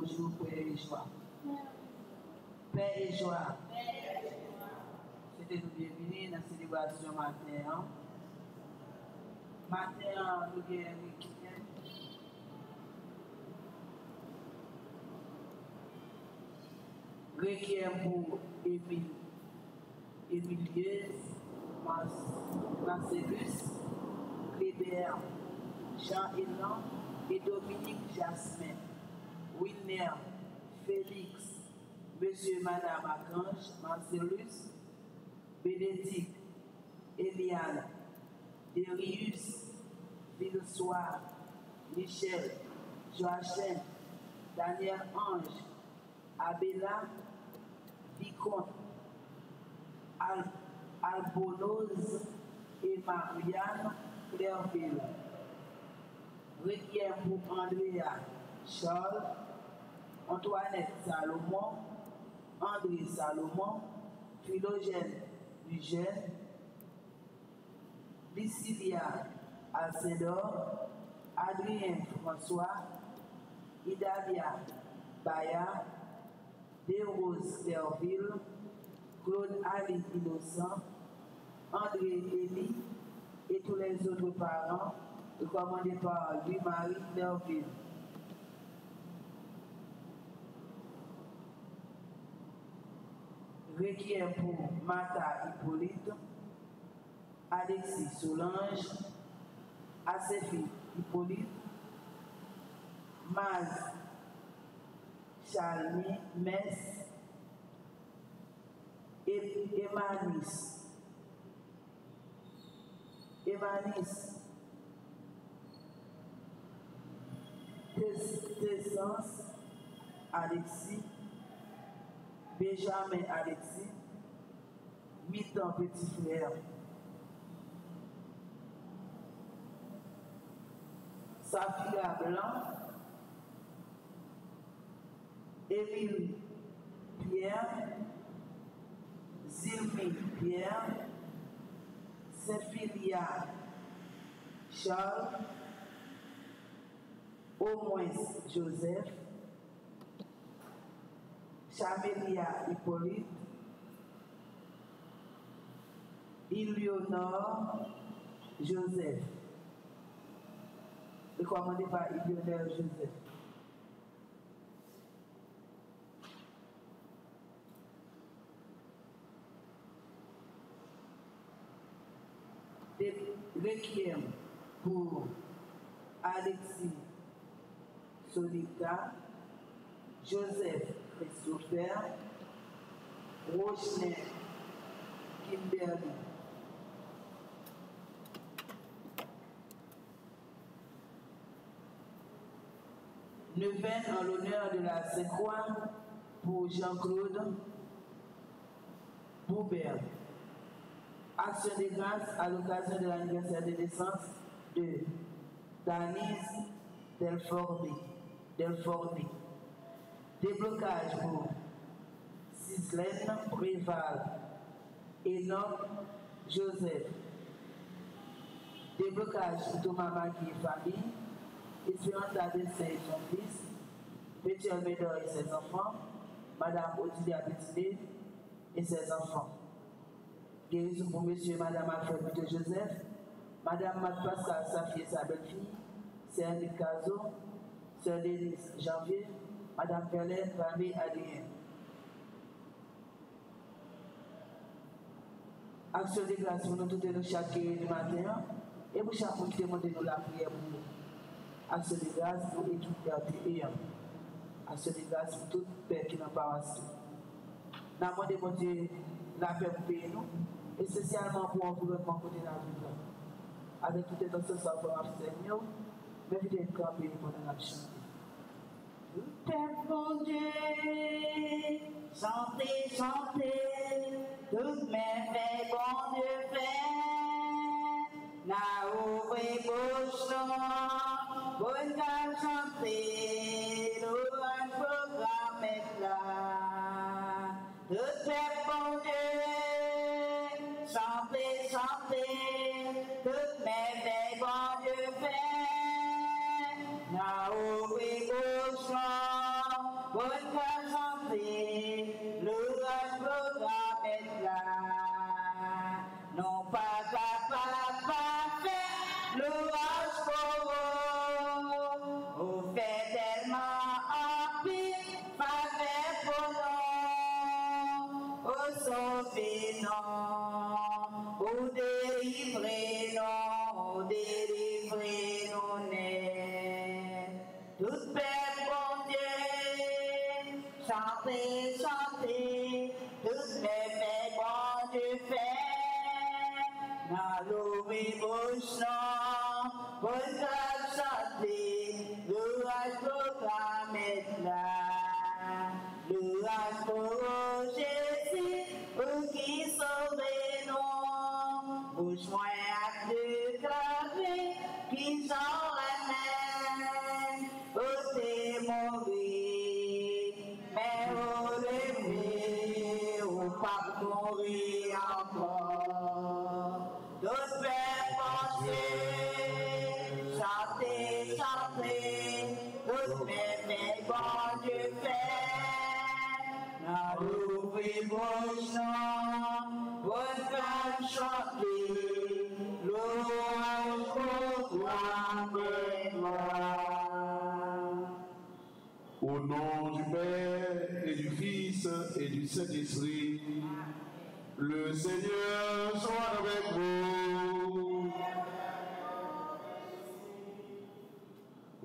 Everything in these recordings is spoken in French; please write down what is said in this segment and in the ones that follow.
bonjour, Père et joie. Paix et joie. C'était nous bienvenus dans la célébration matin. Matin, nous avons Requiem pour Emilius, Marcellus, Clébert, Jean-Élan et Dominique Jasmin, Wilner, Félix, Monsieur et Madame Archange, Marcellus, Bénédicte, Eliane, Darius, Villesoir, Michel, Joachim, Daniel Ange, Abela, Vicomte, Albonoz et Marianne Clairville. Requiem pour Andrea Charles, Antoinette Salomon, André Salomon, Philogène Eugène, Lycilia Alcédor, Adrien François, Idalia Baya, Desroses Clairville, Claude Ali Innocent, André Elie et tous les autres parents recommandés par Louis-Marie Clairville. Requiem pour Martha Hippolyte, Alexis Solange, Asefi Hippolyte, Maz Charlie Metz, Emanis Tessence Alexis, Benjamin Alexis, Mitan Petit Frère, Safia Blanc, Émile Pierre, Zilmi Pierre, Sephilia Charles, Aumoins Joseph, Chamélia Hippolyte, Eleonore Joseph. Recommandé par Eleonore Joseph. Requiem pour Alexis Solita, Joseph Christopher, Rochner Kimberly. Neuvaine en l'honneur de la Sainte-Croix pour Jean-Claude Boubert. Action de grâce à l'occasion de l'anniversaire de naissance de Danise Delforbi. Déblocage pour Cislaine Préval, Enoch Joseph. Déblocage pour Thomas Magui et famille, Espérance Adressé et son fils, Petit Médor et ses enfants, Madame Odilia Petiné et ses enfants. Guérison pour Monsieur et Madame Alfred de Joseph, Madame Matt Pascal, sa fille et sa belle-fille, Sœur Nick Cazo, Sœur Denise Janvier, Madame Perlette, famille Adrien. Action de grâce pour nous toutes et nous chaque du matin, et pour chaque monde qui demande nous la prière pour nous. Action de grâce pour l'équipe d'RTE. Action de grâce pour tout père qui n'a pas reçu. Nous avons demandé la paix pour payer nous, et spécialement pour l'environnement côté de la vie. Avec tout dans ce soir pour Seigneur, mais vous êtes campé pendant la chanter. Père bon Dieu, chantez, chantez, toutes mes faits, bon Dieu fait. Là-haut et bouche, bonne gamme chanter, nous un programme est là. Toutes mes bon Dieu, chantez, chantez, toutes mes faits, bon Dieu fait. Now we go strong, votre santé, louange programme est là. Non pas capable, parfait, louange pour vous. Vous faites tellement en pile, faveur pour nous. Vous sauvez nous, vous délivrez nous, vous délivrez nous net. Toute paix pour Dieu, chantez, chantez, toutes les paix bon Dieu fait. Dans l'ouvrir bouche, non, pour chanter, louange programme est là. Louange pour Jésus, pour qui sauver nous. Bouche moins à déclarer, qui s'en ramène, où t'es mourir, mais où lever, où pas mourir encore. D'autres pères pensez, chantez, chantez, toutes mes mains, bon Dieu fait. Dans l'ouvrir bouche, non, votre femme chanter, louange pour toi, Au nom du Père et du Fils et du Saint-Esprit, le Seigneur soit avec vous.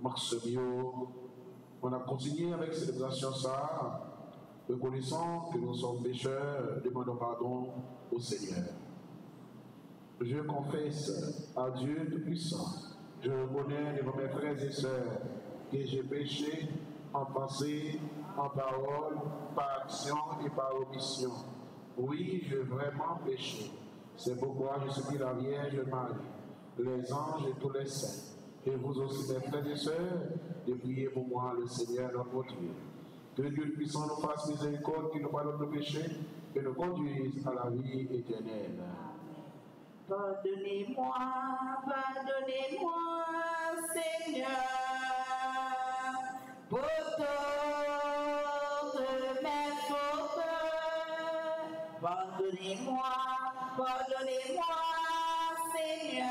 Marsemio, on a continué avec cette célébration ça, reconnaissant que nous sommes pécheurs, demandons pardon au Seigneur. Je confesse à Dieu Tout-Puissant, je reconnais devant mes frères et sœurs que j'ai péché en pensée, en parole, par action et par omission. Oui, j'ai vraiment péché. C'est pourquoi je supplie la Vierge Marie, les anges et tous les saints, et vous aussi mes frères et sœurs, de prier pour moi le Seigneur notre Dieu. Que Dieu puissant nous fasse miséricorde, qu'il nous pardonne nos péchés, et nous conduise à la vie éternelle. Pardonnez-moi, pardonnez-moi, Seigneur, pour toutes mes fautes. Pardonnez-moi, pardonnez-moi, Seigneur,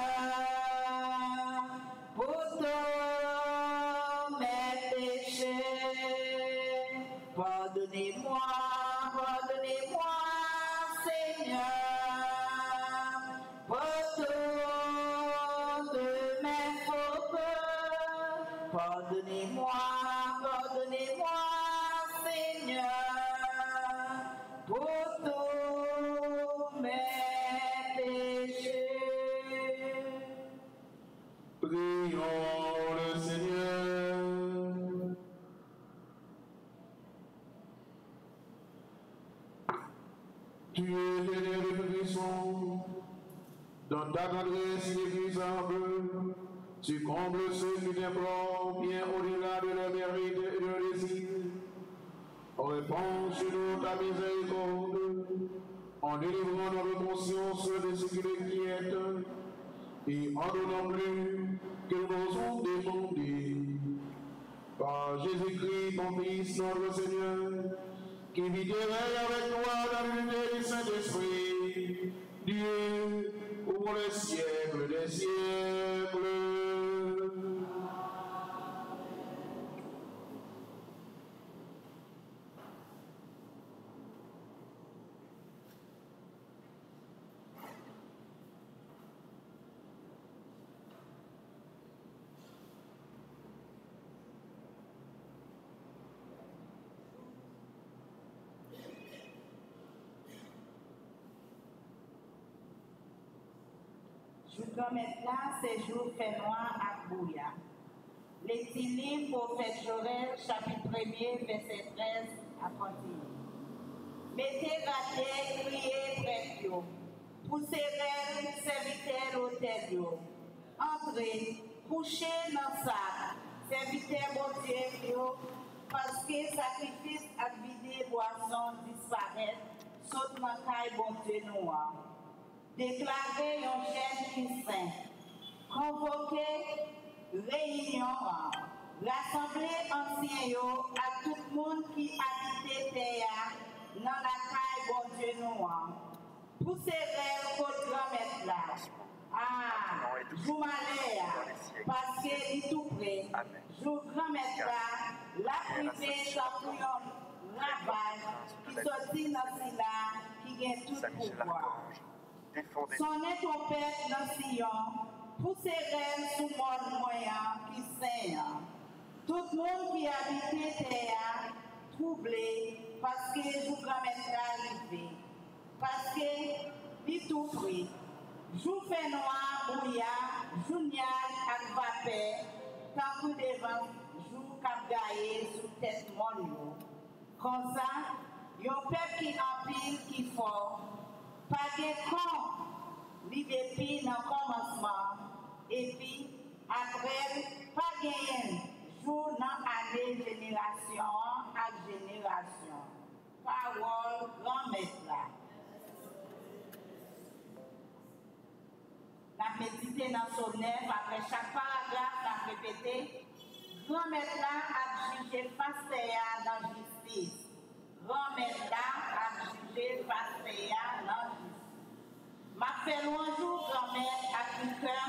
pour tous mes péchés. Pardonnez-moi, pardonnez-moi, Seigneur, pour toutes mes fautes. Pardonnez-moi, pardonnez-moi, Seigneur, pour tous mes péchés. Prions le Seigneur. Tu es Seigneur de bénédiction, dans ta tendresse inépuisable, tu combles ceux qui t'implorent bien au-delà de leurs mérites et de leurs désirs. Répands sur nous ta miséricorde, en délivrant notre conscience de ce qui l'inquiète, et en donnant plus que nous osons demander. Par Jésus-Christ, ton Fils, notre Seigneur, qui vit et règne avec toi dans l'unité du Saint-Esprit, Dieu, pour les siècles des siècles. Je dois maintenant ces jours fait noir à Bouya. L'Étilie, prophète Joël, chapitre 1er, verset 13 à 31. Mettez la terre, criez, prêtre, poussez elle, serviteurs hôtel, entrez, couchez dans sac, serviteurs bon Dieu, parce que sacrifice à vider boisson disparaît, saute dans caille bon Dieu noir. Déclarez un jeune qui saint, convoquez réunion, rassemblez anciens à tout le monde pour ces rêves que grand-mère là. Ah, jou malé, parce que est tout près. Jou grand-mère là, la privée dans pour un rabat qui sortit dans cela, qui gagne tout pouvoir. Son est ton père dans Sion, pour ces rêves sous mon moyen qui saignent. Tout le monde qui habitait terre, troublé, parce que jou grand-mère là arrivé. Parce que il tout près. Jou fait noir, brouillard, jou nial ak vapeur, tant que devant, jou kap gaye sous tête mon. Comme ça, yon peuple qui empile, qui fort, pas de con, li depuis dans le commencement, et puis après, pas gayen, jour dans année, génération à génération. Parole grand-mère là. La méditer dans son œuvre, après chaque paragraphe, la répéter. Grand-mère là a jugé pasteur dans justice. Grand-mère là a jugé pasteur dans justice. M'a fait loin jour, grand-mère, à quelqu'un,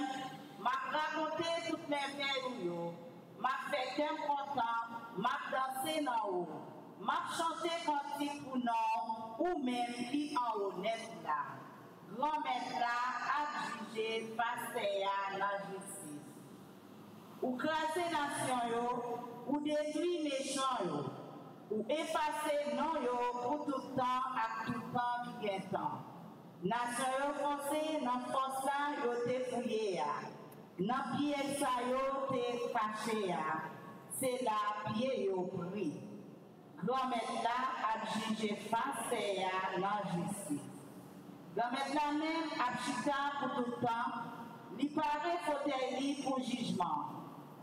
m'a raconté toutes mes verrouilles. M'a fait qu'un content, m'a dansé dans haut. M'a chanté cantique pour nous, ou même qui en honnête là. Grand-mère là a jugé pasteur dans justice. Ou craser nation yo, ou détruire méchant yo, ou effacer non yo pour tout temps à tout temps qui est temps. Nation yo foncé dans force là yo te fouillé ya, dans pied ça yo te caché ya, c'est là pied yo pris. Grand-mère là a jugé pasteur dans justice. Grand-mère là même a chita pour tout temps, li paraît fauteuil pour jugement.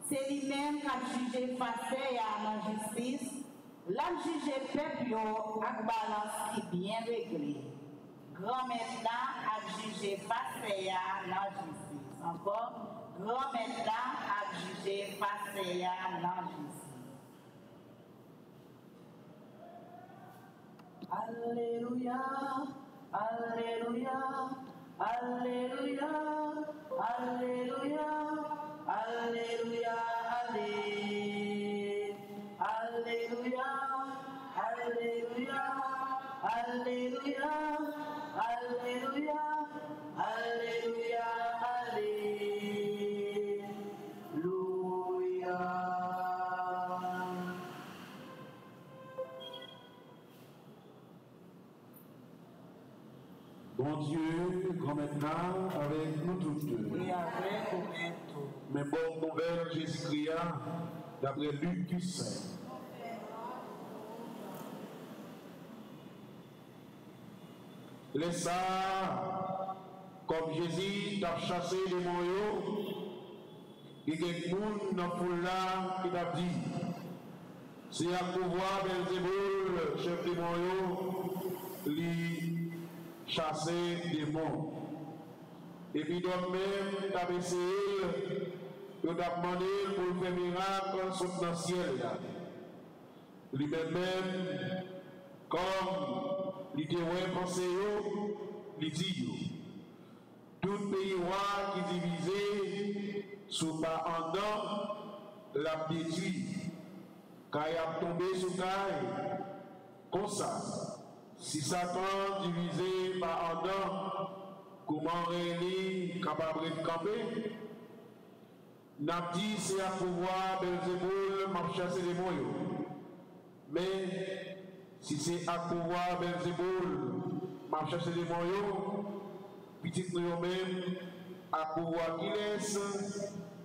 C'est lui-même qui a jugé pasteur dans la justice, l'a jugé peuple avec balance qui bien réglé. Grand-mère là a jugé pasteur dans la justice. Encore, grand-mère là a jugé pasteur dans la justice. Alléluia, Alléluia, Alléluia, Alléluia. Alléluia, Alléluia, Alléluia, Alléluia, Alléluia, Alléluia, Alléluia. Bon Dieu, grand maintenant, avec nous toutes. Et avec nous. Mais bonne nouvelle, Jésus-Christ, d'après Luc du Saint. Laisse ça, comme Jésus t'a chassé les moyens, il y a des gens dans la foule là qui t'a dit, c'est à pouvoir Belzéboul, chef des moyens, lui chasser des démons. Et puis donc même, tu as essayé, tu as demandé pour faire miracle sur le ciel. Lui-même, comme il était pensé, il dit, tout pays roi qui divisé sous pas en dedans, l'a détruit. Quand il a tombé sous caille, comme ça, si Satan divisé par en dedans, comment réunir capable de camper? N'a dit c'est à pouvoir Belzéboul m'a chasser les moyens. Mais si c'est à pouvoir Belzéboul m'a chasser les moyens, petit nous même à pouvoir qui laisse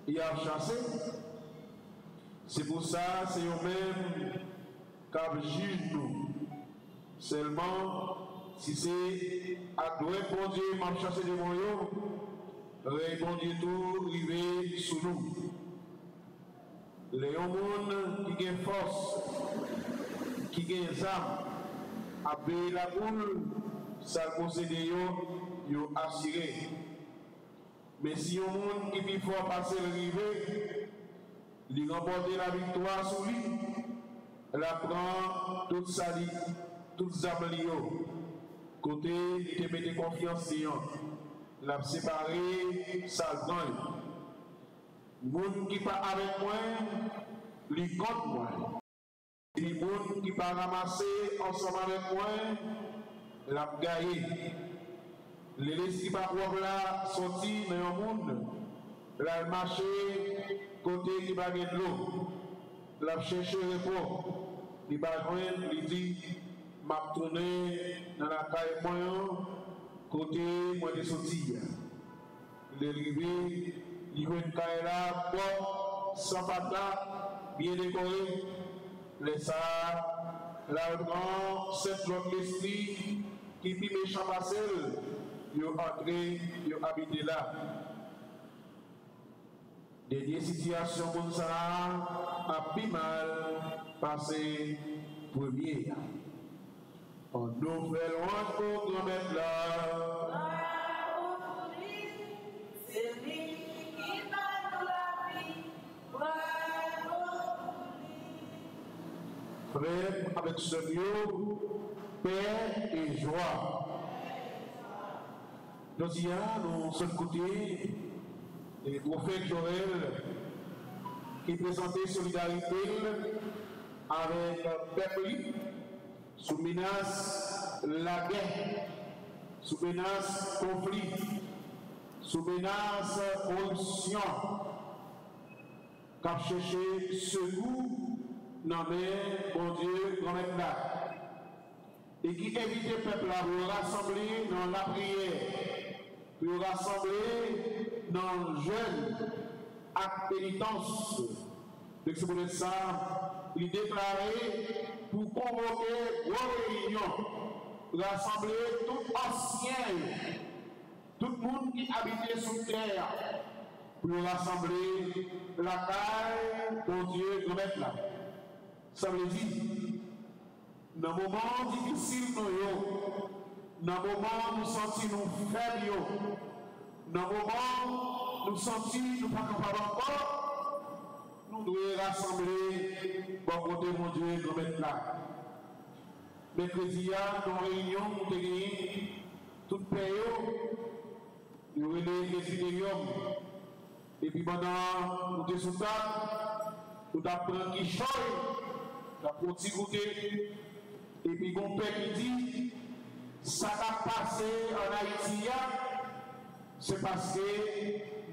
et à chasser. C'est pour ça c'est eux-mêmes qui jugent nous. Seulement si c'est à droit bon Dieu m'a chassé des moyens, répondez tout, rivé sous nous. Les hommes qui ont force, qui ont des âmes, à payer la boule, ça concède yo assuré. Mais si un monde qui peut fort passer le rivé, il remporte la victoire sur lui, elle prend toute sa toute âme. côté, il te mette confiance en l'a séparé, ça gagne. Moun qui pas avec moi, lui contre moi. Les moun qui pas ramasser ensemble avec moi, l'a gagné. Les laissés qui pas pouvoir là sortir dans le monde, l'a marché côté qui pas de l'eau, l'a cherché repos, il pas joindre, il dit m'a tourné dans la caille moi côté moi de sortir. Il est arrivé, il voit une caille là, bon, sans patate, bien décoré, laisse ça, là grand, cette l'autre l'esprit qui puis méchant passé, il est entré, il est habité là. Des situations comme ça, a plus mal passé premier. On nous fait loin pour nous mettre là. C'est lui qui donne la vie. Frère, avec ce lieu, paix et joie. Nous y allons, de côté, le prophète Joël qui présentait solidarité avec le peuple sous menace la guerre, sous menace conflit, sous menace corruption, qu'a cherché secours dans mes bon Dieu, grand maître là, et qui invitait le peuple à vous rassembler dans la prière, pour rassembler dans le jeûne, acte pénitence. Donc c'est pour ça, il déclarait pour convoquer une réunion, rassembler tout ancien, tout le monde qui habitait sous terre, pour rassembler la taille pour Dieu de mettre là. Ça veut dire, dans le moment difficile, dans le moment où nous sentons faibles, dans le moment où nous sentons nous pas capables encore, nous devons rassembler pour côté mon Dieu de mettre là. Mercredi, dans la réunion, nous avons gagné toute paix, nous avons les et puis pendant nous sommes sous table, nous avons pris qui choye, nous avons petit goûter, et puis mon père qui dit, ça a passé en Haïti, c'est parce que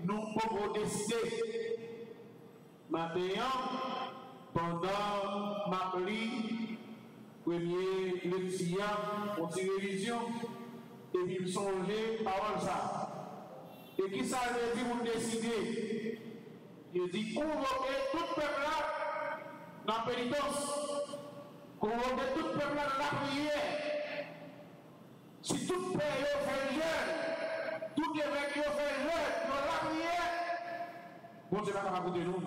nous pouvons décider. Maintenant, pendant ma premier lecture, on tire révision, et puis me songer parole ça. Et qui ça veut dire pour décider? Il dit convoquer tout le peuple là dans la pénitence, convoquer tout le peuple là dans la prière. Si tout le peuple fait jeûne, tout évêque fait jeûne dans la prière, bon Dieu va pas capable de nous.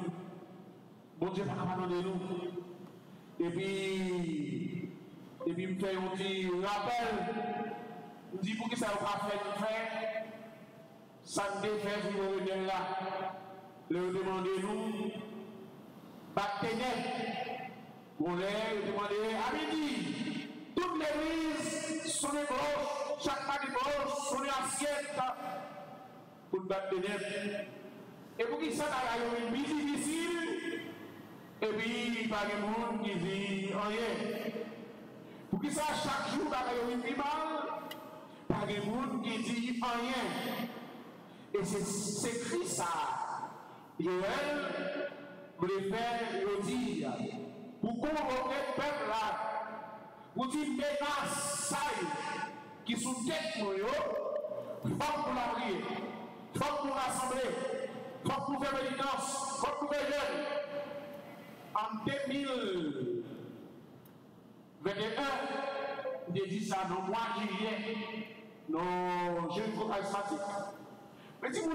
Bon Dieu va pas capable de nous. Et puis me fait un petit rappel, me dit pour qui ça va faire. Ça ne fait pour nous venir là. Le demander nous, partenaires, on les demander à midi. Toute l'église, son gauche, chaque pas de gauche, son assiette pour le partenaire. Et pour qui ça a une vie difficile, et puis il n'y a pas de monde qui dit rien. Pour qui ça chaque jour il y a une vie mal, pas de monde qui dit rien. Et c'est écrit ça. Joël voulait faire le dire pour convoquer le peuple là, pour dire menace qui sous tête nous, il faut pour la prier, il faut pour rassembler, il faut pour faire pénitence, il faut pour faire jeûne. En 2021, j'ai dit ça dans le mois de juillet, nos jeunes charismatiques. Mais si vous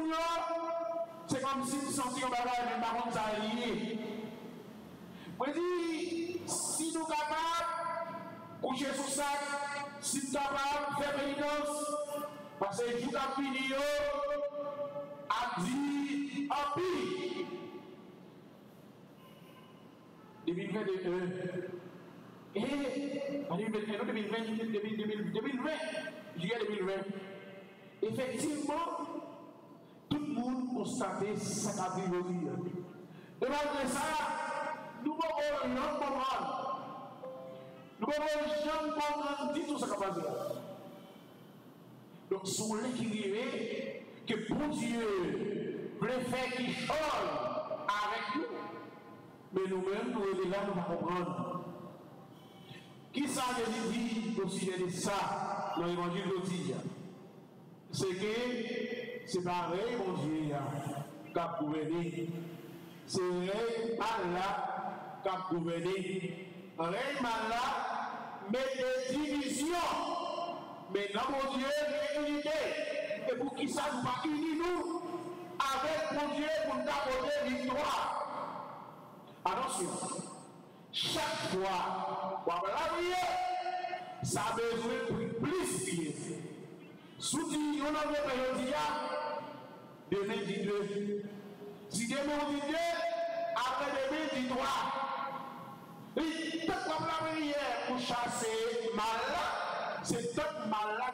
c'est comme si vous sentiez un bagage, mais par contre, ça a lié. Je dis, si nous sommes capables de coucher sous ça, si nous sommes capables de faire pénitence, parce que je suis fini, a dit en pire. Depuis 2021, et 2020, juillet 2020. Effectivement, tout le monde constatait ce qu'a vu aujourd'hui. Et malgré ça, nous pouvons jamais comprendre. Nous pouvons jamais comprendre du tout ce qu'a passé. Donc, sur l'équilibre que bon Dieu voulait faire qu'il change avec nous, mais nous-mêmes, nous sommes là, nous ne pouvons pas comprendre. Qui ça dit au sujet de ça dans l'évangile d'aujourd'hui? C'est que c'est pareil, mon Dieu, qui a gouverné. C'est le mal là qui a gouverné. Le mal là met des divisions. Mais dans mon Dieu, il y a unité. Et pour qui ça nous va unir nous avec mon Dieu pour nous apporter victoire. Attention, chaque fois qu'on va la prière, ça a besoin de plus prier. Sous-dit, on a besoin de 2022. Si 2022, après 2023, et tout comme la prière pour chasser mal là, c'est tout mal là,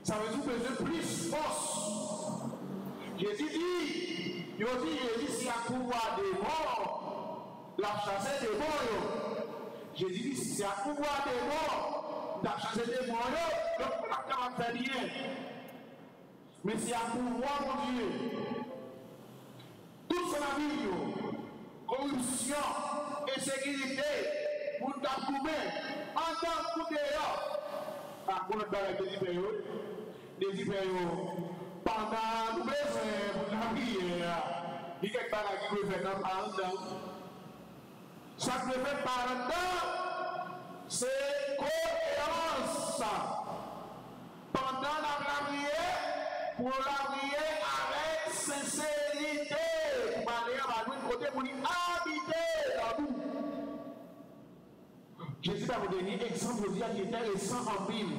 ça veut dire besoin de plus force. Jésus dit, Jésus, si à pouvoir des morts, la chasser des morts. Jésus dit, si c'est à pouvoir des morts, la chasser des morts, donc on n'a qu'à faire rien. Mais c'est à pouvoir, mon Dieu, toute son vie, corruption, insécurité, pour t'accoumer, en tant que dehors. Ah, pour ne pas être des périodes, pendant nous besoin pour la prière, il y a quelque chose qui peut faire dans le temps. Ça peut faire par le temps, c'est cohérence. Pendant la prière, pour la prière avec sincérité, pour aller à l'autre côté, pour habiter dans nous. Jésus a donné un exemple qui était récent en Bible.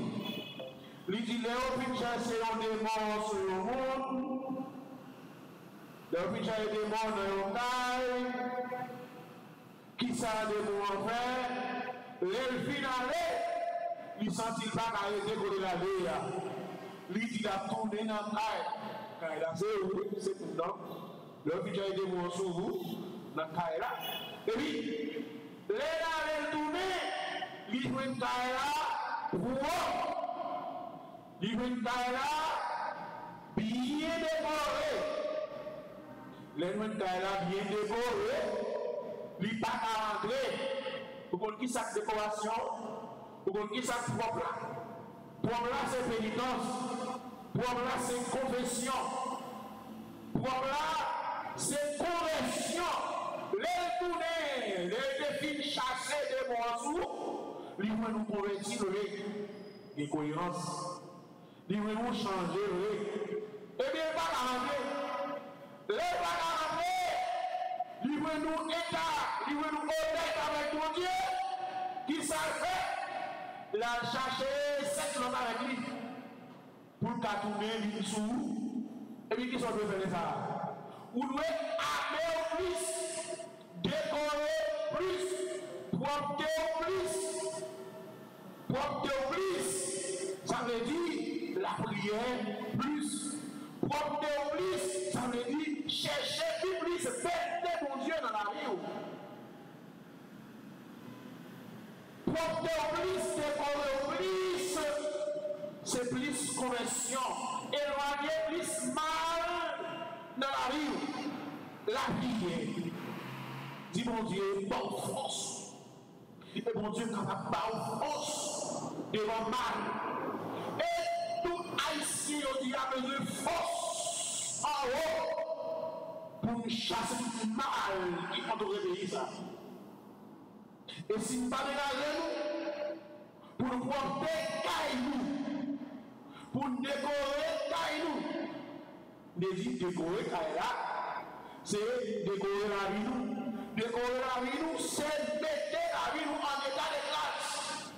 Il dit, Léo puis chercher un démon sur le monde. Léo puis chercher un démon dans le caille. Qui ça a démon en fait? Le finale, il sentit pas qu'arrêter pour la vie. Il dit, il a tourné dans le caille. Caille là, c'est tout le temps. Léo puis chercher un démon sur vous, dans le caille là. Et puis, il tourné, il joue une caille là, pour il veut bien décoré. Les gens bien décoré. Il pas à rentrer. Pour qu'on qui sa décoration, pour qu'on qui sa propre là. Propre là c'est pénitence. Propre là c'est confession. Propre là c'est correction. Les tourner, les défis chassés des morceaux, ils vont nous convertir les cohérences. Ils vont nous changer. Eh bien, pas la rentrer. Les pas la rentrer. Ils vont nous état, ils vont nous honnête avec mon Dieu. Qui s'en fait? La chercher 7 ans avec lui. Pour qu'à tourner, il sous. Et puis, qui sont de faire ça? Vous devez amener plus, décorer plus, propter plus. Propter plus. Ça veut dire la prière plus. Propter plus, ça veut dire chercher plus, faire mon Dieu dans la vie. Propter plus, décorer plus, c'est plus conversion. Éloigner plus mal dans la vie. La prière. Dis mon Dieu, bonne force. Et mon Dieu, capable de force devant mal. Et tout haïtien, on dit, a besoin de force en haut pour chasser tout mal qui entoure le pays. Et si nous ne pas dégager nous, pour nous porter caillou, pour nous décorer caillou, décorer caillou, c'est décorer la vie nous. Décorer la vie nous, c'est mettre la vie nous en état de grâce.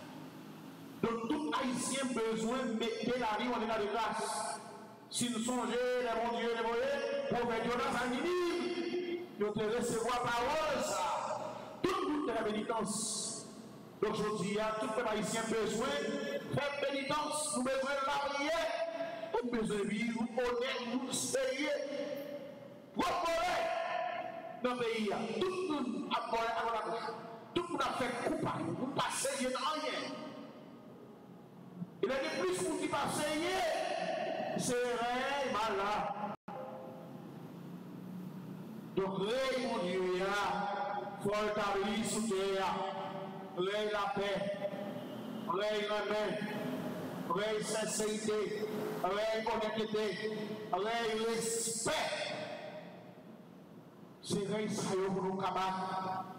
Donc tout haïtien besoin de mettre la vie en état de grâce. Si nous songeons, les bons dieux, les moyens, pour faire Jonas à Ninive, nous te recevoir parole, ça. Tout le monde de la pénitence. Donc je dis à tout le haïtien besoin de faire pénitence, nous besoin de la prière, nous besoin de vivre honnête, nous sérieux, proporé dans le pays. Tout le monde a parlé à la bouche, tout le monde a fait coupable, vous ne passez dans rien. Il y a des plus pour qui passent, c'est vrai, mal là. Donc, règne mon Dieu, il faut établir sous terre, règne la paix, règne la main, règne sincérité, règne honnêteté, règne respect. C'est règne ça pour nous capables,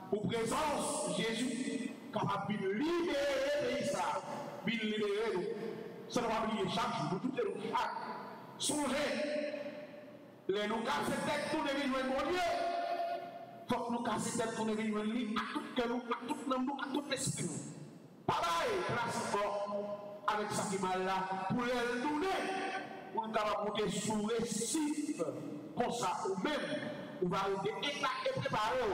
pour présence Jésus, capable de libérer les ça, de libérer nous. Ça ne va pas oublier chaque jour, toutes les jours, songez. Les nous casser tête pour les joindre mon Dieu. Il faut que nous casser tête pour les joindre lui à tout cœur, à tout nous, à tout l'esprit. Pareil, grâce encore avec ça qui mal là, pour les tourner, pour nous capables de monter sous récif, comme ça, ou même, on va arrêter et préparer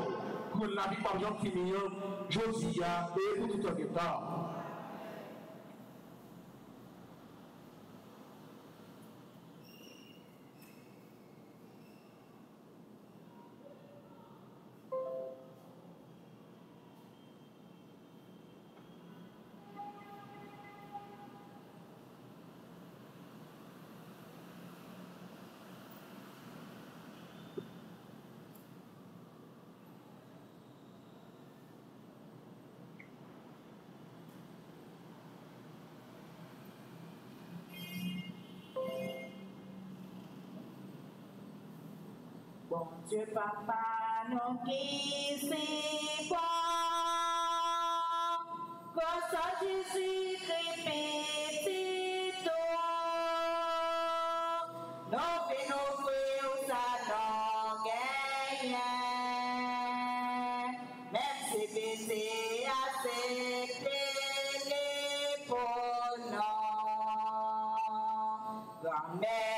pour la vie par exemple finir, Josia et pour tout le temps. Bon Dieu, Papa, nous qui c'est bon, grâce Jésus-Christ, petit nous venons frères, ça n'en gagne, même si c'est assez clé pour nous, grand-mère.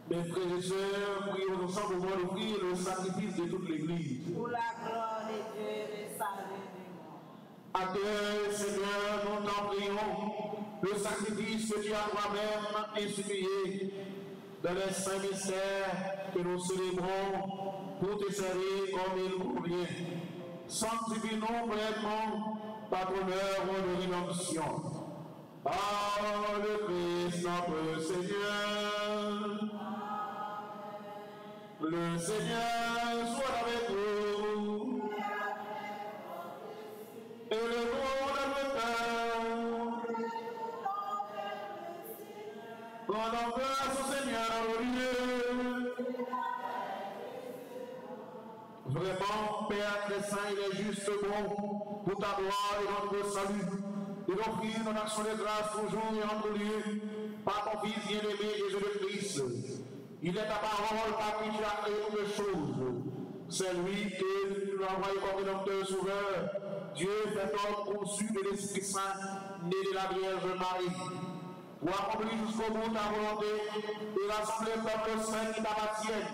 Mes frères et sœurs, prions ensemble pour offrir le sacrifice de toute l'Église. Pour la gloire de Dieu et le salut du monde. À Dieu, Seigneur, nous t'en prions, le sacrifice que tu as toi-même institué dans les saints mystères que nous célébrons pour te servir comme il convient. Sanctifie-nous pleinement par ton œuvre de rédemption. Par le Christ notre Seigneur. Le Seigneur soit avec vous. Et le monde de Père. Rendons grâce au Seigneur au Dieu. Vraiment, Père très saint, il est juste bon pour ta gloire et notre salut. Et d'offrir notre action de grâce toujours et en tout lieu par ton Fils bien-aimé Jésus-Christ. Il est ta parole par qui tu as créé toutes les choses. C'est lui que tu as envoyé comme rédempteur sauveur. Dieu fait homme conçu de l'Esprit Saint, né de la Vierge Marie. Pour accomplir jusqu'au bout ta volonté et rassembler le peuple saint qui t'appartient.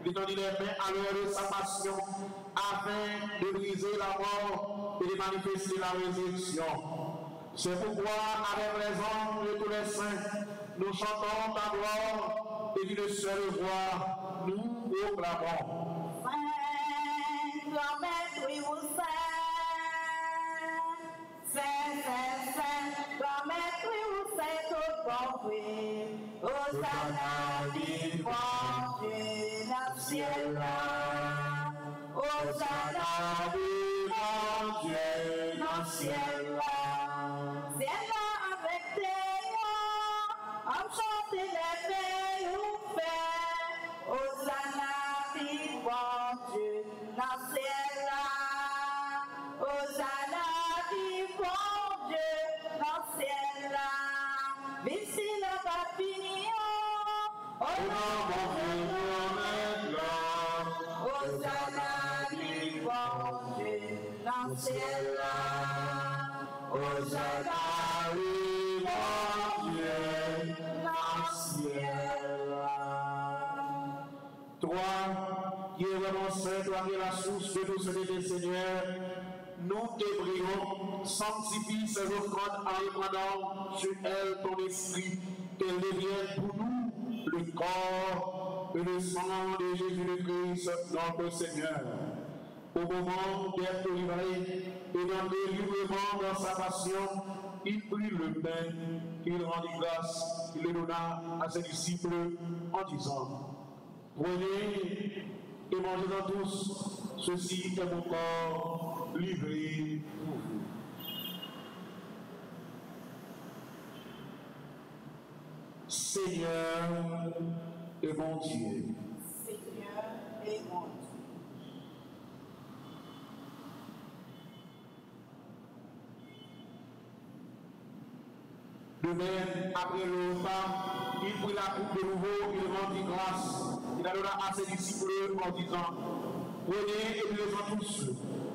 Il tendit les mains à l'heure de sa passion afin de briser la mort et de manifester la résurrection. C'est pourquoi, avec les hommes et tous les saints, nous chantons ta gloire et d'une seule voix, nous proclamons. Saint, grand-mère, oui, vous Saint, grand-mère, oui, vous tout bon, oui. Hosanna, vive bon Dieu, dans le ciel là. Hosanna, vive bon Dieu, dans le ciel là. Ciel là avec tes noms, on chante les pays où fait. Hosanna, vive bon Dieu, dans le ciel là. Hosanna, vive bon Dieu, dans le ciel là. Vive si le va finir. Oh non, Hosanna, vive bon Dieu, dans le ciel là. Hosanna, vive bon Dieu, dans le ciel là. Toi, qui es vraiment saint, toi qui es la source de nous aider, Seigneur, nous te prions, sanctifie ces offrandes en répandant sur elles ton esprit, qu'elles deviennent pour nous le corps et le sang de Jésus-Christ, notre Seigneur. Au moment d'être livré et dans le délivrement dans sa passion, il prit le pain, il rendit grâce, il le donna à ses disciples en disant: prenez et mangez-en tous, ceci est mon corps livré pour vous. Seigneur et mon Dieu. Seigneur et mon Dieu. De même, après le repas, il prit la coupe de nouveau, il rendit grâce, il la donna à ses disciples en disant: prenez et buvez-en tous,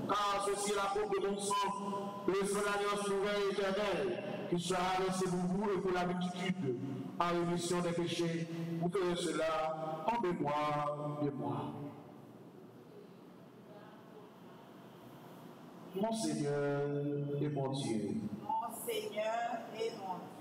car ceci est la coupe de mon sang, le sang de l'alliance nouvelle et éternelle, qui sera versé pour vous et pour la multitude, en rémission des péchés. Vous ferez cela en mémoire de moi. Mon Seigneur et mon Dieu. Mon Seigneur et mon Dieu.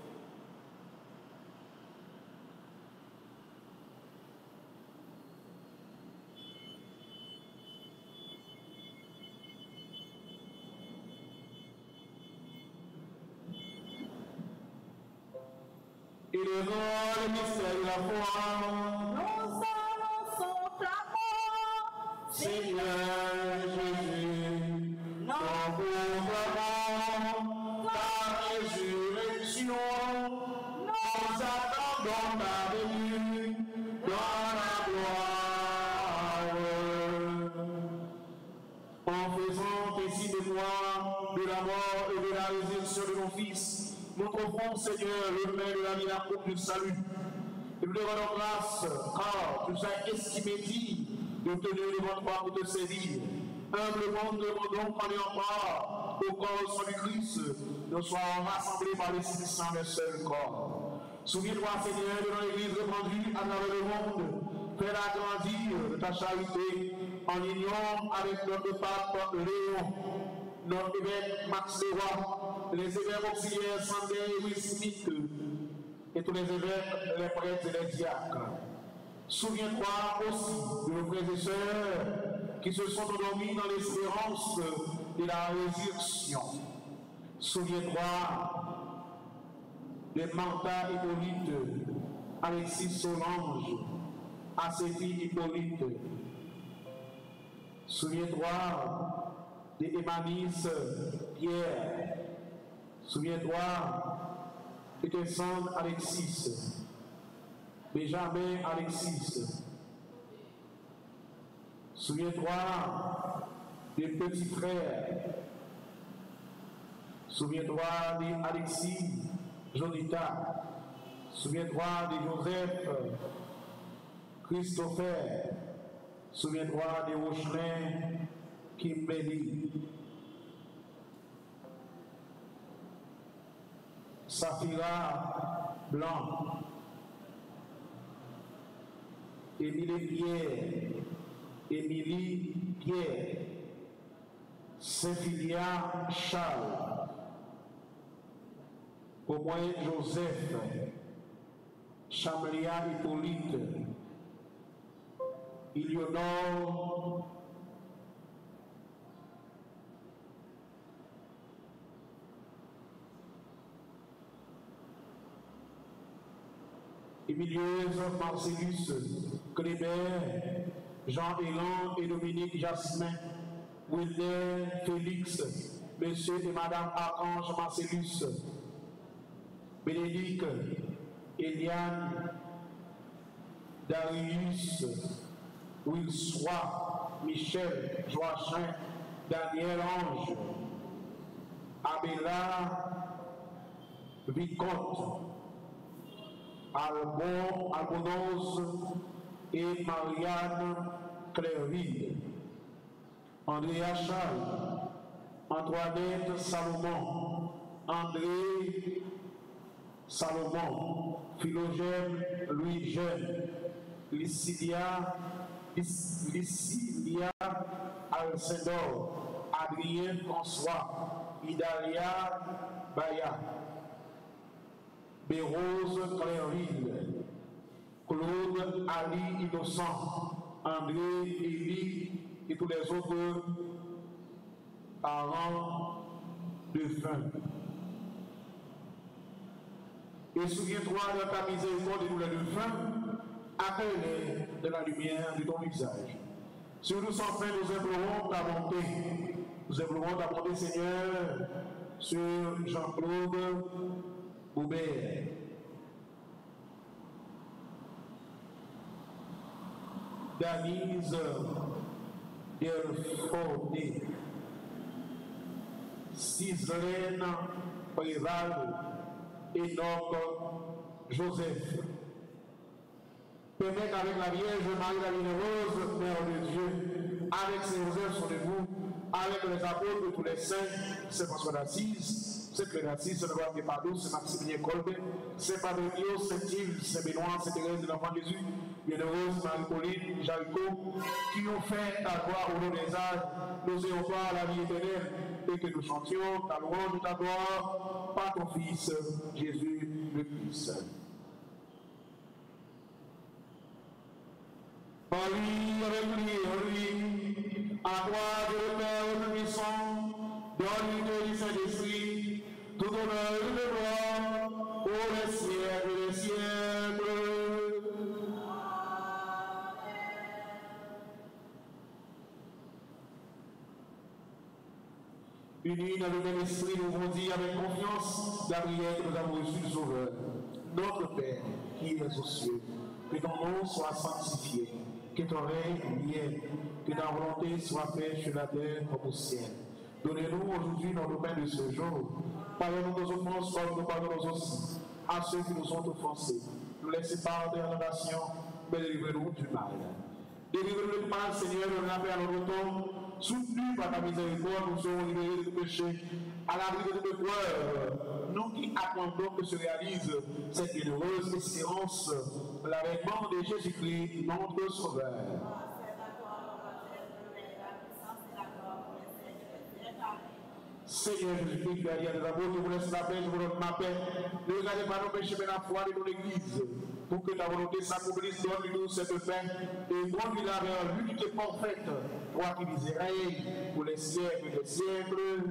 Et le grand mystère de la foi. Nous annonçons ta mort, Seigneur Jésus, nous proclamons ta résurrection, nous attendons ta venue dans la gloire. En faisant ainsi mémoire de la mort et de la résurrection de mon Fils, nous trouvons, Seigneur, le pain de la vie, la coupe du salut. Et nous te rendons grâce, car tu as estimé digne de tenir devant toi pour te servir. Humblement, nous demandons qu'on ait encore au corps du Christ, nous soyons rassemblés par l'Esprit Saint d'un seul corps. Souviens-toi, Seigneur, de notre Église répandue à travers le monde. Fais-la grandir de ta charité en union avec notre pape Léon, notre évêque Max Leroy, les évêques auxiliaires Sander et Will Smith, et tous les évêques, les prêtres et les diacres. Souviens-toi aussi de nos frères et sœurs qui se sont endormis dans l'espérance de la résurrection. Souviens-toi de Martha Hippolyte, Alexis Solange, à ses filles Hippolyte. Souviens-toi de Emmanis Pierre. Souviens-toi de tes sons Alexis, Benjamin Alexis. Souviens-toi des petits frères. Souviens-toi d'Alexis Jonita. Souviens-toi de Joseph Christopher. Souviens-toi de Rochelin Kimberly. Safira Blanc. Émilie Pierre. Saint-Philia Charles. Au moins Joseph. Chamlia Hippolyte, Eleonore Emilieuse Marcellus, Clébert, Jean-Élan et Dominique Jasmin, Wilder Félix, Monsieur et Madame Archange Marcellus, Bénédicte, Eliane, Darius, Wilsois, Michel, Joachim, Daniel Ange, Abela, Vicomte, Albon, Albonos et Marianne Clairville, Andrea Charles, Antoinette Salomon, André Salomon, Philogène Louis Jeune, Lycilia Alcindor, Adrien François, Idalia Baya, Bérose Clairville, Claude Ali Innocent, André Élie et tous les autres parents de fin. Et souviens-toi de ta miséricorde et de la fin, accueille-les de la lumière de ton visage. Sur nous sans fin, nous implorons ta bonté. Nous implorons ta bonté, Seigneur, sur Jean-Claude Boubert. Danise Delfaudet, Cislaine Préval, Enoch Joseph. Permettre avec la Vierge Marie la Bienheureuse, Mère de Dieu, avec ses Joseph sur vous, avec les apôtres de tous les saints, Saint François d'Assise, Saint Claire d'Assise, Saint Noël Guépardot, Saint Maximilien Kolbe, Saint Padre-Pio, Saint Yves, Saint Benoît, Saint Thérèse de l'Enfant Jésus, Bienheureuse Marie-Pauline, Jalico, qui ont fait ta gloire au nom des âges, nous ayons voir la vie éternelle, et que nous chantions ta louange et ta gloire par ton Fils, Jésus le Christ. En lui, avec lui, en lui, à toi, Dieu le Père Tout-Puissant, donne l'unité du Saint-Esprit, tout honneur et toute gloire, pour les siècles des siècles. Unis dans le même esprit, nous avons dit avec confiance la prière que nous avons reçue du Sauveur. Notre Père, qui es aux cieux, que ton nom soit sanctifié, que ton règne vienne, que ta volonté soit faite sur la terre comme au ciel. Donnez-nous aujourd'hui notre pain de ce jour. Pardonnez-nous nos offenses comme nous pardonnons aussi à ceux qui nous ont offensés. Ne nous laissez pas en tentation, mais délivrez-nous du mal. Délivrez-nous du mal, Seigneur, de la paix à notre temps. Soutenus par ta miséricorde, nous serons libérés de tout péché, à l'abri de toute épreuve. Nous qui attendons que se réalise cette bienheureuse espérance, l'avènement de Jésus-Christ, notre Sauveur. Seigneur Jésus-Christ, derrière de l'amour, je vous laisse la paix, je vous donne ma paix. Ne regardez pas nos péchés, mais la foi de ton Église, pour que ta volonté s'accomplisse, donne-nous cette paix, et conduis-la vers l'unité parfaite, toi qui vis et règnes pour les siècles des siècles.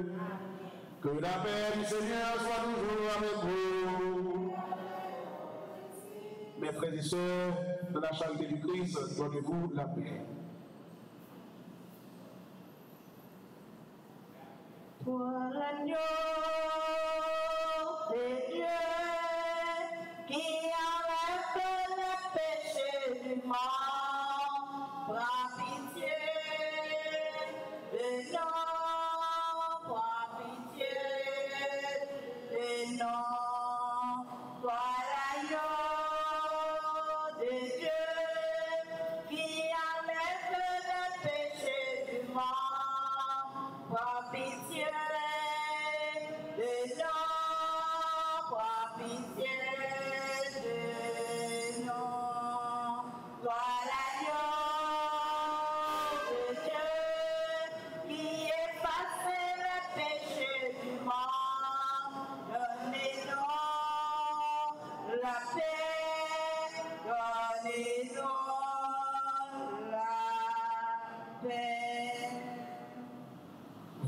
Que la paix du Seigneur soit toujours avec vous. Mes frères et sœurs, de la charité du Christ, donnez-vous la paix. Pour l'agneau de Dieu qui enlève le péché du monde, prends pitié de nous, prends pitié de nous. Pour l'agneau de Dieu qui enlève le péché du monde, prends pitié de nous, prends pitié de nous. Toi l'agneau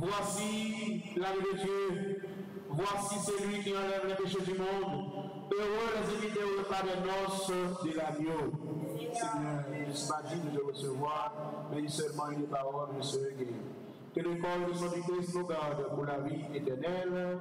Voici l'agneau de Dieu. Voici celui qui enlève les péchés du monde. Heureux les invités au repas des noces de l'agneau. Seigneur, je ne suis pas digne de recevoir, mais dis seulement une parole, je serai guéri. Que le corps de son Christ nous garde pour la vie éternelle.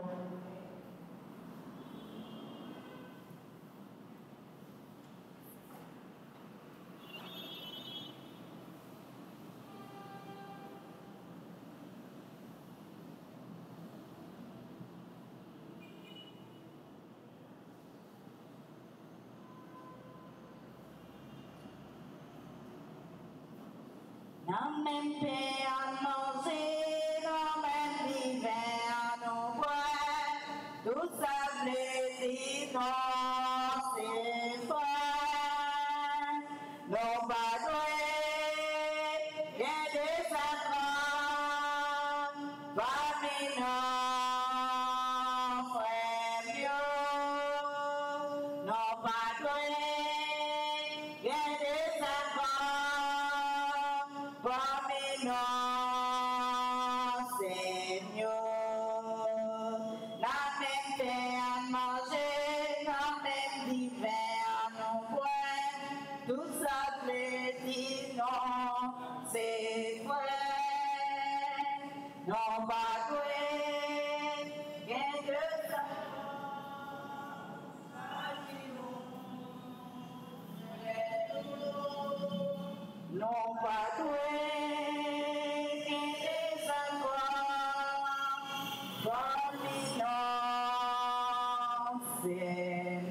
Non même paix à manger, non même vivre à nous boire, tout ça plaisir, non c'est foi. Non pas doué, rien de sacrant, parmi nos frères mieux. Non pas doué, rien de sacrant. Parmi nos Seigneur, la même paix à manger, la même divin à nous boire, tout ça plaisir, non, c'est vrai, non pas doué, rien de ça. Non pas doué, qui des encore, parmi nos Seigneur.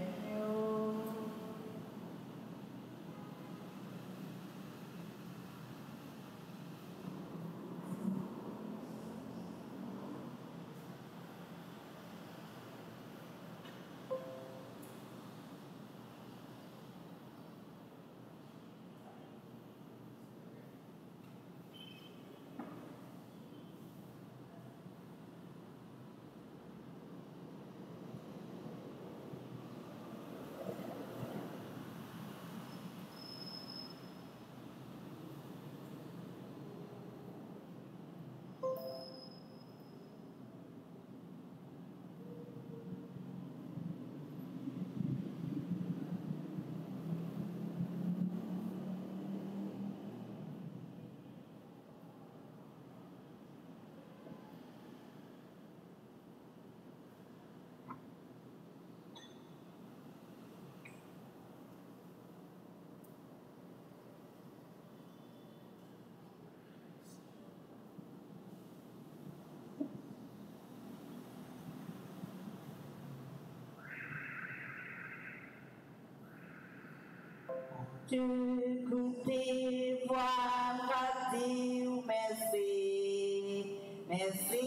Écoutez, voir, dire merci. Merci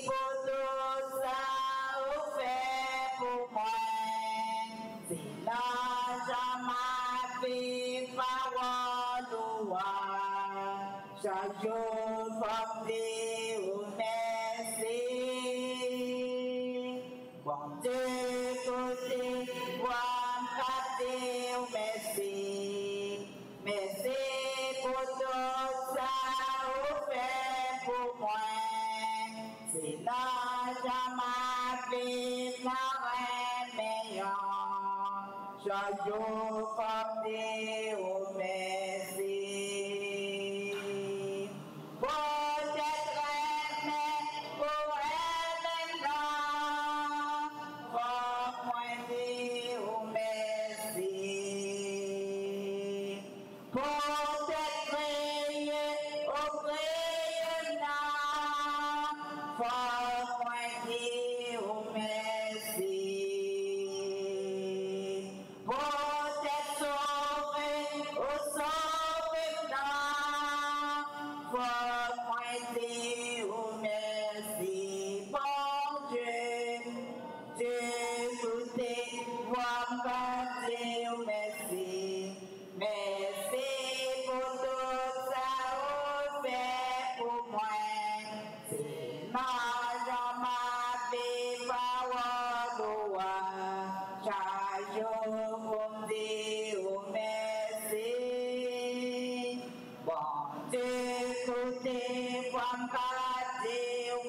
pour tout ça, vous fait pour moi. C'est l'argent ma vie, parole ou chaque jour, comme dire merci. Bon Dieu, écoutez, voir, dire merci. Merci pour tout ça, vous fait pour moi. C'est l'argent ma vie, la meilleure. Chaque jour, comme Dieu, merci. Peut-être aimé pour elle maintenant. Pour moi, Dieu, merci. Peut-être prier au prière, pour moi Dieu merci. Peut-être sauver au sauveur, pour moi Dieu merci. Bon Dieu, écoutez, moi Dieu merci. Merci pour tout ça, vous fait pour moi. C'est l'argent ma vie, parole, chaque jour pour me dire merci. Bon Dieu, écoutez, pour me dire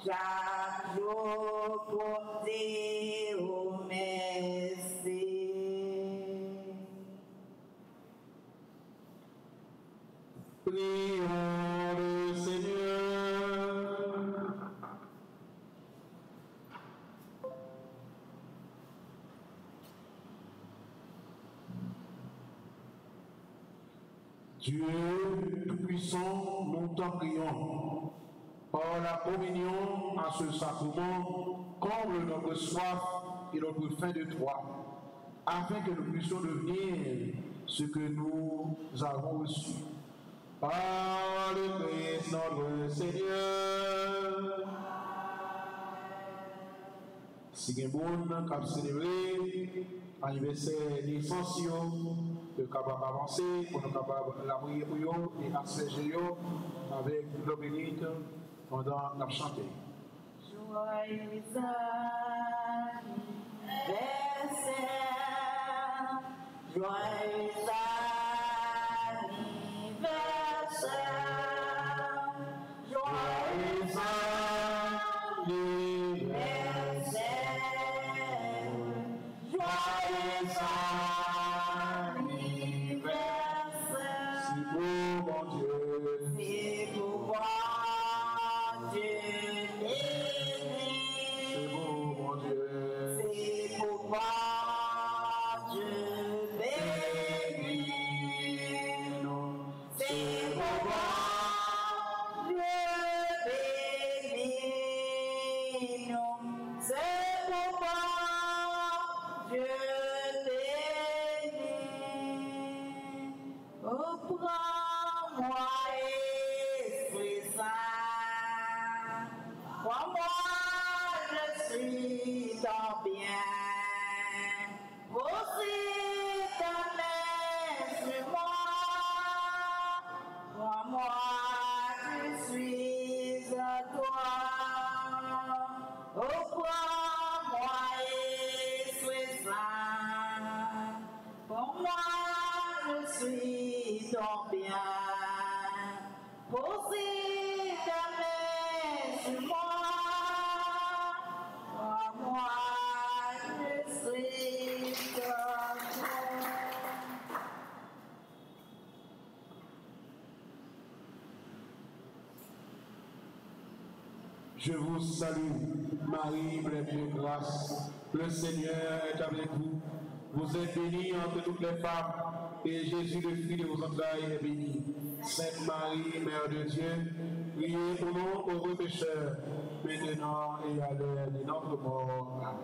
chaque jour pour dire merci. Prions le Seigneur. Dieu Tout-Puissant, nous t'en prions. Par la communion à ce sacrement, comble notre soif et notre faim de toi, afin que nous puissions devenir ce que nous avons reçu. Par le Christ notre Seigneur. Si quelqu'un qui a célébré l'anniversaire de naissance, de capable avancer, pour nous capable la prier pour eux et asperger avec l'eau bénite pendant la chanter. Joyeux anniversaire, joyeux anniversaire, joyeux anniversaire, joyeux anniversaire. Si beau, mon Dieu, C'est pour moi. Je vous salue, Marie, pleine de grâce. Le Seigneur est avec vous. Vous êtes bénie entre toutes les femmes, et Jésus, le fruit de vos entrailles, est béni. Sainte Marie, Mère de Dieu, priez pour nous, pauvres pécheurs, maintenant et à l'heure de notre mort. Amen.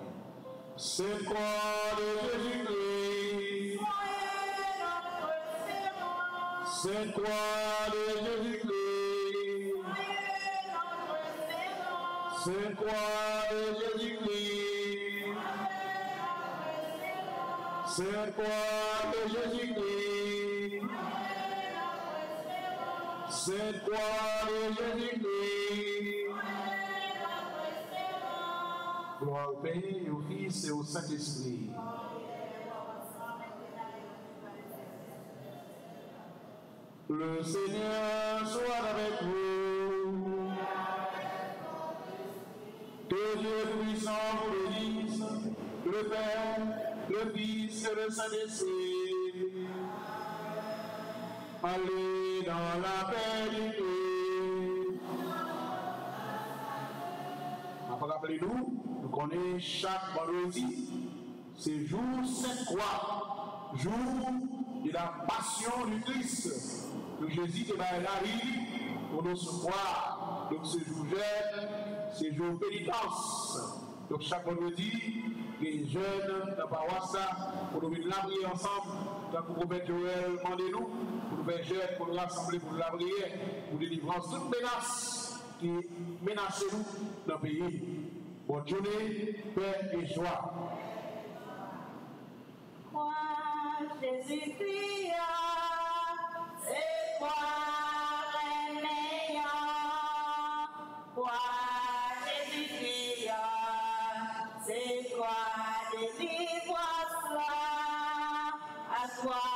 Sainte Croix de Jésus-Christ. Sainte Croix de Jésus-Christ. Sainte Croix de Jésus-Christ. Sainte Croix de Jésus-Christ. Sainte Croix de Jésus-Christ. Gloire au Père et au Fils et au Saint-Esprit. Le Seigneur soit avec vous. Que Dieu puissant vous bénisse, le Père, le Fils et le Saint-Esprit. Allez dans la paix du Dieu. Rappelez-nous, nous connaissons chaque vendredi, c'est jour Sainte Croix, jour de la passion du Christ. Que Jésus est la vie pour nous secours. Donc ce jour jeune, c'est jour pénitence. Donc chaque vendredi, les jeunes de la paroisse, pour nous venir la prière ensemble, tant que vous faites Joël, demandez-nous, pour nous faire jeunes, pour nous rassembler, pour la prière, pour délivrance, toute menace qui menace nous dans le pays. Bonne journée, paix et joie. Moi, Jésus-Christ, c'est quoi les meilleurs? Moi, Jésus-Christ, c'est quoi des livres à soi?